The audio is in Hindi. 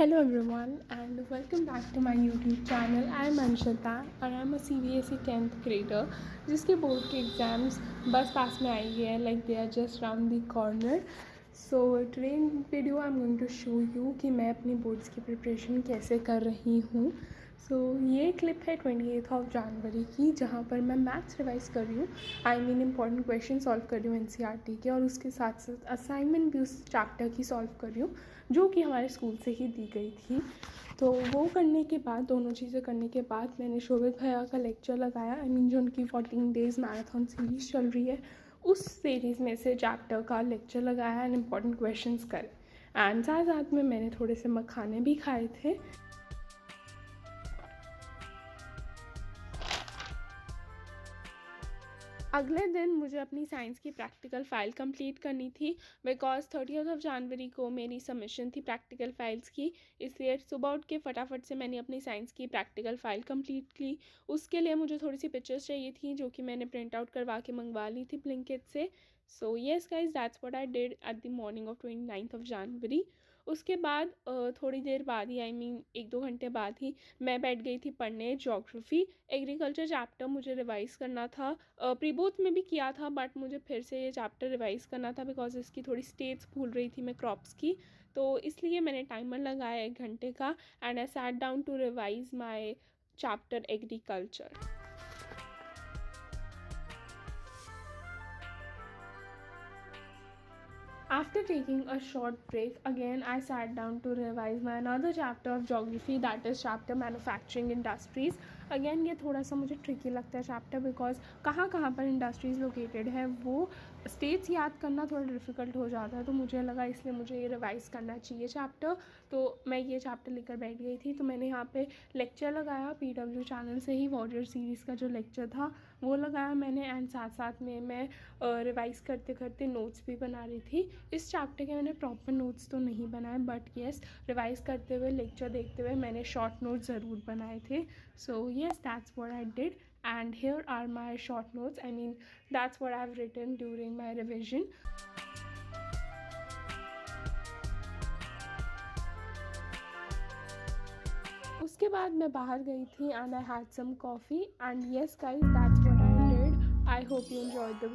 Hello everyone and welcome back to my YouTube channel. I am Anshita and I am a CBSE 10th grader जिसके बोर्ड के एग्ज़ाम्स बस पास में आई है like they are just round the corner. So today in video I am going to show you कि मैं अपनी बोर्ड्स की प्रिपरेशन कैसे कर रही हूँ. ये क्लिप है 28 जनवरी की जहाँ पर मैं मैथ्स रिवाइज कर रही हूँ. इम्पॉर्टेंट क्वेश्चन सॉल्व कर रही हूँ NCERT के और उसके साथ साथ असाइनमेंट भी उस चैप्टर की सॉल्व कर रही हूँ जो कि हमारे स्कूल से ही दी गई थी. तो वो करने के बाद दोनों चीज़ें करने के बाद मैंने शोभित भैया का लेक्चर लगाया. जो उनकी 14 डेज़ मैराथन सीरीज़ चल रही है उस सीरीज़ में से चैप्टर का लेक्चर लगाया एंड इम्पॉर्टेंट क्वेश्चंस करे. एंड साथ साथ में मैंने थोड़े से मखाने भी खाए थे. अगले दिन मुझे अपनी साइंस की प्रैक्टिकल फ़ाइल कंप्लीट करनी थी बिकॉज 30 जनवरी को मेरी सबमिशन थी प्रैक्टिकल फ़ाइल्स की. इसलिए सुबह उठ के फटाफट से मैंने अपनी साइंस की प्रैक्टिकल फ़ाइल कंप्लीट की. उसके लिए मुझे थोड़ी सी पिक्चर्स चाहिए थी जो कि मैंने प्रिंट आउट करवा के मंगवा ली थी ब्लिंकिट से. So yes guys, that's what I did at the morning of 29 जनवरी. उसके बाद थोड़ी देर बाद ही एक दो घंटे बाद ही मैं बैठ गई थी पढ़ने ज्योग्राफी. एग्रीकल्चर चैप्टर मुझे रिवाइज़ करना था. प्री बोथ में भी किया था बट मुझे फिर से ये चैप्टर रिवाइज़ करना था बिकॉज इसकी थोड़ी स्टेट्स भूल रही थी मैं क्रॉप्स की. तो इसलिए मैंने टाइमर लगाया 1 घंटे का and I sat down to revise my chapter agriculture. After taking a short break, again I sat down to revise my another chapter of geography, that is chapter manufacturing industries. Again ये थोड़ा सा मुझे ट्रिकी लगता है चैप्टर बिकॉज कहाँ कहाँ पर इंडस्ट्रीज़ लोकेटेड है वो स्टेट्स याद करना थोड़ा डिफ़िकल्ट हो जाता है. तो मुझे लगा इसलिए मुझे ये रिवाइज़ करना चाहिए चैप्टर. तो मैं ये चैप्टर लेकर बैठ गई थी. तो मैंने यहाँ पे लेक्चर लगाया PW चैनल से ही. वॉरियर सीरीज़ का जो लेक्चर था वो लगाया मैंने एंड साथ साथ में मैं रिवाइज़ करते करते नोट्स भी बना रही थी. इस चैप्टर के मैंने प्रॉपर नोट्स तो नहीं बनाए बट येस रिवाइज़ करते हुए लेक्चर देखते हुए मैंने शॉर्ट नोट्स ज़रूर बनाए थे. So yes, that's what I did and here are my short notes. That's what I've written during my revision. उसके बाद मैं बाहर गई थी and I had some coffee and yes guys, that's what I did. I hope you enjoyed the